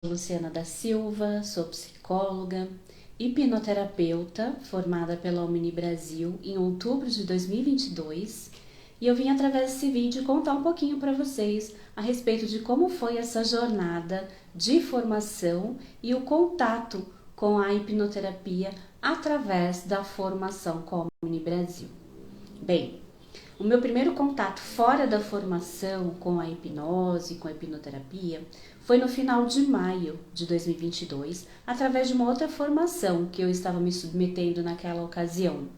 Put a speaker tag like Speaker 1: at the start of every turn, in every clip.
Speaker 1: Luciana da Silva, sou psicóloga, hipnoterapeuta formada pela Omni Brasil em outubro de 2022 e eu vim através desse vídeo contar um pouquinho para vocês a respeito de como foi essa jornada de formação e o contato com a hipnoterapia através da formação com a Omni Brasil. Bem, o meu primeiro contato fora da formação com a hipnose, com a hipnoterapia, foi no final de maio de 2022, através de uma outra formação que eu estava me submetendo naquela ocasião.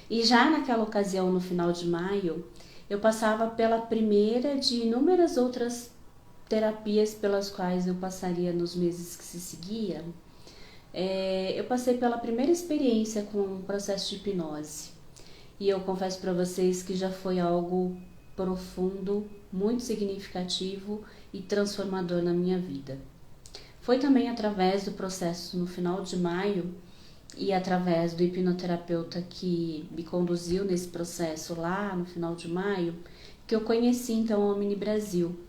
Speaker 1: E já naquela ocasião, no final de maio, eu passava pela primeira de inúmeras outras terapias pelas quais eu passaria nos meses que se seguia. Eu passei pela primeira experiência com um processo de hipnose. E eu confesso para vocês que já foi algo profundo, muito significativo e transformador na minha vida. Foi também através do processo no final de maio e através do hipnoterapeuta que me conduziu nesse processo lá no final de maio que eu conheci então a Omni Brasil.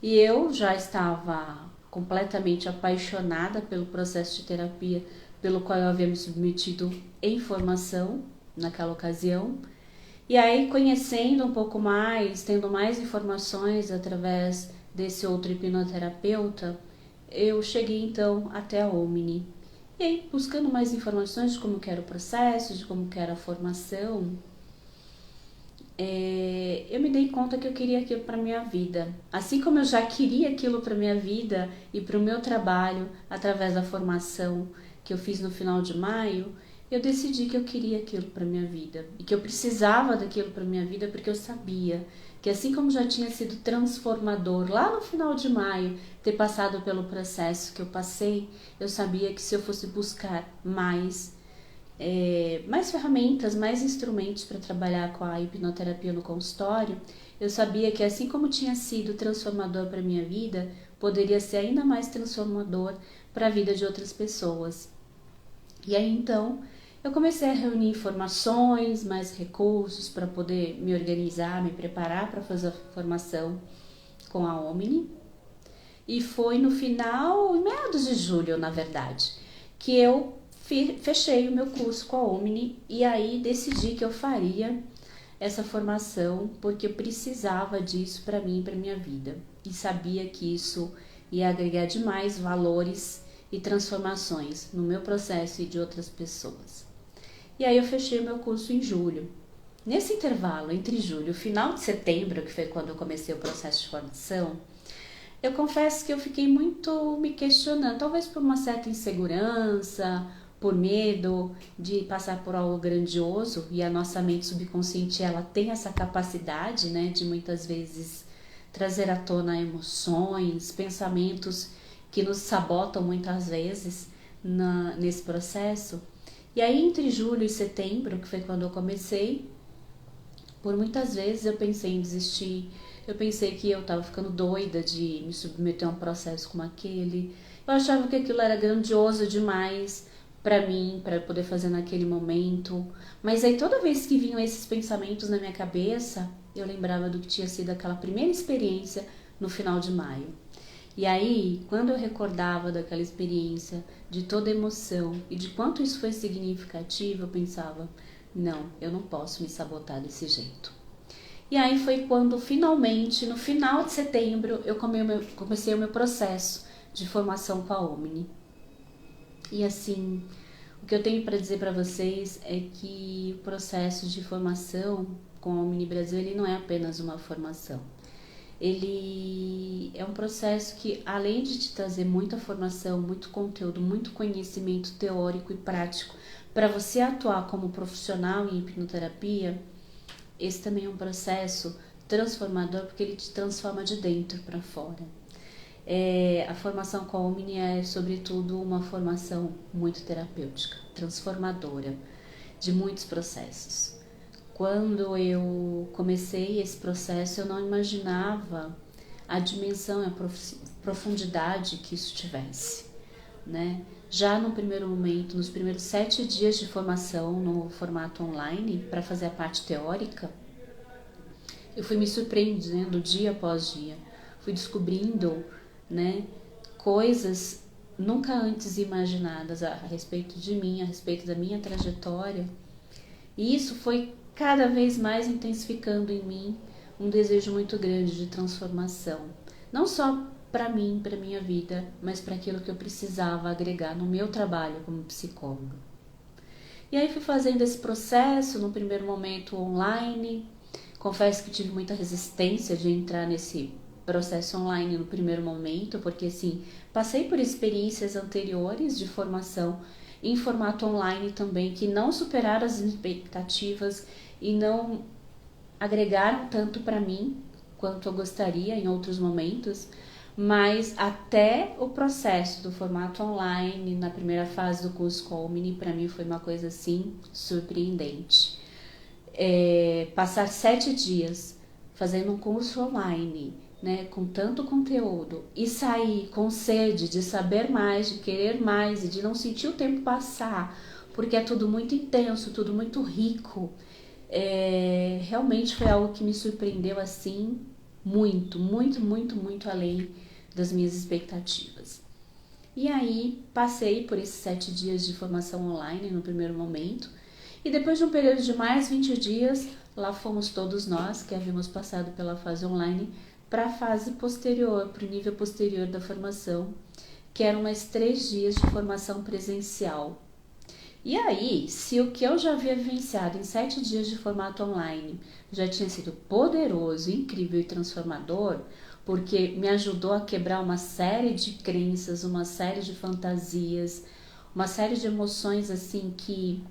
Speaker 1: E eu já estava completamente apaixonada pelo processo de terapia pelo qual eu havia me submetido em formação naquela ocasião. E aí, conhecendo um pouco mais, tendo mais informações através desse outro hipnoterapeuta, eu cheguei então até a Omni. E aí, buscando mais informações de como que era o processo, de como que era a formação, eu me dei conta que eu queria aquilo para minha vida. Assim como eu já queria aquilo para minha vida e para o meu trabalho através da formação que eu fiz no final de maio, eu decidi que eu queria aquilo para minha vida e que eu precisava daquilo para minha vida porque eu sabia que assim como já tinha sido transformador lá no final de maio ter passado pelo processo que eu passei, eu sabia que se eu fosse buscar mais ferramentas, mais instrumentos para trabalhar com a hipnoterapia no consultório, eu sabia que assim como tinha sido transformador para minha vida, poderia ser ainda mais transformador para a vida de outras pessoas. E aí então eu comecei a reunir informações, mais recursos para poder me organizar, me preparar para fazer a formação com a Omni. E foi no final, em meados de julho, na verdade, que eu fechei o meu curso com a Omni e aí decidi que eu faria essa formação porque eu precisava disso para mim e para minha vida. E sabia que isso ia agregar demais valores e transformações no meu processo e de outras pessoas. E aí eu fechei o meu curso em julho. Nesse intervalo entre julho e o final de setembro, que foi quando eu comecei o processo de formação, eu confesso que eu fiquei muito me questionando, talvez por uma certa insegurança, por medo de passar por algo grandioso, e a nossa mente subconsciente ela tem essa capacidade, né, de muitas vezes trazer à tona emoções, pensamentos que nos sabotam muitas vezes nesse processo. E aí entre julho e setembro, que foi quando eu comecei, por muitas vezes eu pensei em desistir, eu pensei que eu estava ficando doida de me submeter a um processo como aquele, eu achava que aquilo era grandioso demais para mim, para poder fazer naquele momento, mas aí toda vez que vinham esses pensamentos na minha cabeça, eu lembrava do que tinha sido aquela primeira experiência no final de maio. E aí, quando eu recordava daquela experiência, de toda a emoção e de quanto isso foi significativo, eu pensava, não, eu não posso me sabotar desse jeito. E aí foi quando finalmente, no final de setembro, eu comecei o meu processo de formação com a Omni. E assim, o que eu tenho para dizer para vocês é que o processo de formação com a Omni Brasil, ele não é apenas uma formação. Ele é um processo que, além de te trazer muita formação, muito conteúdo, muito conhecimento teórico e prático para você atuar como profissional em hipnoterapia, esse também é um processo transformador porque ele te transforma de dentro para fora. A formação com a Omni é, sobretudo, uma formação muito terapêutica, transformadora de muitos processos. Quando eu comecei esse processo, eu não imaginava a dimensão e a profundidade que isso tivesse, né? Já no primeiro momento, nos primeiros 7 dias de formação no formato online, para fazer a parte teórica, eu fui me surpreendendo dia após dia, fui descobrindo, né, coisas nunca antes imaginadas a respeito de mim, a respeito da minha trajetória. E isso foi cada vez mais intensificando em mim um desejo muito grande de transformação. Não só para mim, para minha vida, mas para aquilo que eu precisava agregar no meu trabalho como psicóloga. E aí fui fazendo esse processo, no primeiro momento online. Confesso que tive muita resistência de entrar nesse processo online no primeiro momento, porque assim, passei por experiências anteriores de formação em formato online também, que não superaram as expectativas e não agregaram tanto para mim quanto eu gostaria em outros momentos, mas até o processo do formato online, na primeira fase do curso Comini, para mim foi uma coisa assim surpreendente. Passar 7 dias fazendo um curso online, né, com tanto conteúdo, e sair com sede de saber mais, de querer mais e de não sentir o tempo passar, porque é tudo muito intenso, tudo muito rico. Realmente foi algo que me surpreendeu assim, muito, muito, muito, muito além das minhas expectativas. E aí passei por esses 7 dias de formação online no primeiro momento, e depois de um período de mais 20 dias, lá fomos todos nós que havíamos passado pela fase online para a fase posterior, para o nível posterior da formação, que eram mais 3 dias de formação presencial. E aí, se o que eu já havia vivenciado em 7 dias de formato online já tinha sido poderoso, incrível e transformador, porque me ajudou a quebrar uma série de crenças, uma série de fantasias, uma série de emoções assim que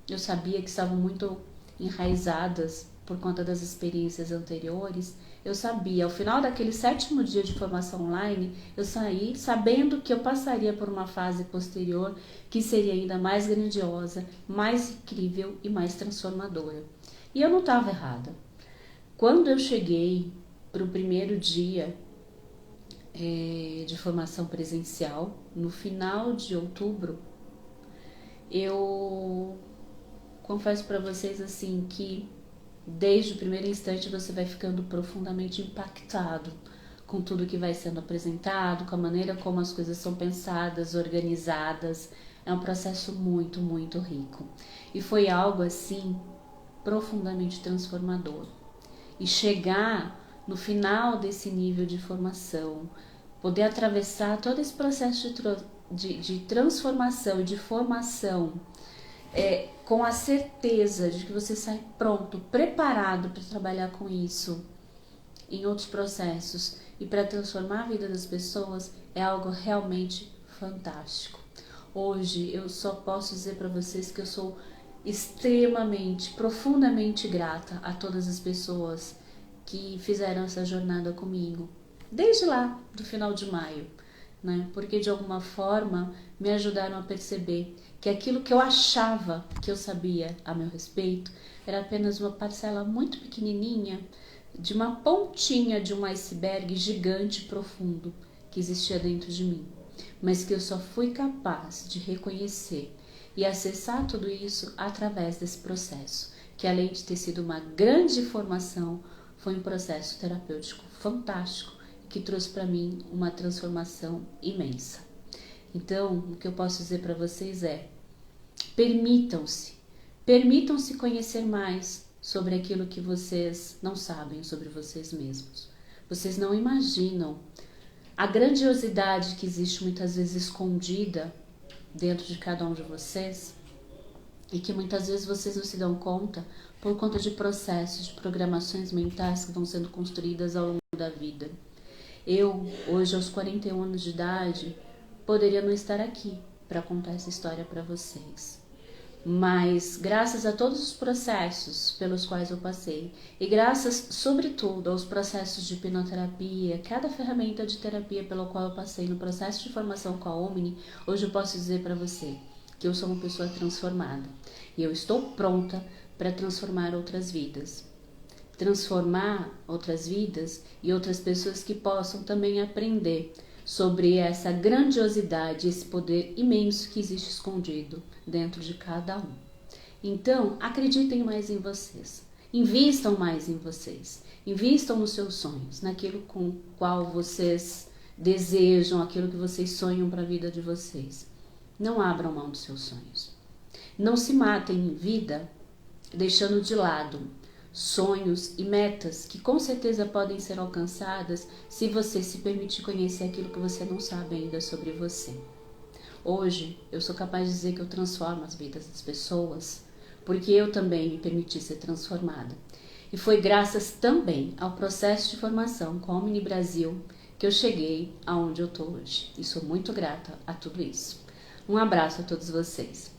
Speaker 1: eu sabia que estavam muito enraizadas por conta das experiências anteriores. Eu sabia, ao final daquele 7º dia de formação online, eu saí sabendo que eu passaria por uma fase posterior que seria ainda mais grandiosa, mais incrível e mais transformadora. E eu não estava errada. Quando eu cheguei para o primeiro dia de formação presencial, no final de outubro, eu confesso para vocês assim que desde o primeiro instante você vai ficando profundamente impactado com tudo que vai sendo apresentado, com a maneira como as coisas são pensadas, organizadas. É um processo muito, muito rico. E foi algo assim profundamente transformador. E chegar no final desse nível de formação, poder atravessar todo esse processo de transformação e de formação, com a certeza de que você sai pronto, preparado para trabalhar com isso em outros processos e para transformar a vida das pessoas, é algo realmente fantástico. Hoje eu só posso dizer para vocês que eu sou extremamente, profundamente grata a todas as pessoas que fizeram essa jornada comigo, desde lá do final de maio, né? Porque de alguma forma me ajudaram a perceber que aquilo que eu achava que eu sabia a meu respeito era apenas uma parcela muito pequenininha de uma pontinha de um iceberg gigante e profundo que existia dentro de mim, mas que eu só fui capaz de reconhecer e acessar tudo isso através desse processo, que além de ter sido uma grande formação, foi um processo terapêutico fantástico que trouxe para mim uma transformação imensa. Então, o que eu posso dizer para vocês é: permitam-se conhecer mais sobre aquilo que vocês não sabem sobre vocês mesmos. Vocês não imaginam a grandiosidade que existe muitas vezes escondida dentro de cada um de vocês e que muitas vezes vocês não se dão conta por conta de processos, de programações mentais que vão sendo construídas ao longo da vida. Eu, hoje aos 41 anos de idade, poderia não estar aqui para contar essa história para vocês. Mas graças a todos os processos pelos quais eu passei e graças, sobretudo, aos processos de hipnoterapia, cada ferramenta de terapia pela qual eu passei no processo de formação com a Omni, hoje eu posso dizer para você que eu sou uma pessoa transformada e eu estou pronta para transformar outras vidas. Transformar outras vidas e outras pessoas que possam também aprender sobre essa grandiosidade, esse poder imenso que existe escondido dentro de cada um. Então, acreditem mais em vocês, invistam mais em vocês, invistam nos seus sonhos, naquilo com o qual vocês desejam, aquilo que vocês sonham para a vida de vocês. Não abram mão dos seus sonhos. Não se matem em vida deixando de lado sonhos e metas que com certeza podem ser alcançadas se você se permitir conhecer aquilo que você não sabe ainda sobre você. Hoje, eu sou capaz de dizer que eu transformo as vidas das pessoas, porque eu também me permiti ser transformada. E foi graças também ao processo de formação com a Omni Brasil que eu cheguei aonde eu estou hoje. E sou muito grata a tudo isso. Um abraço a todos vocês.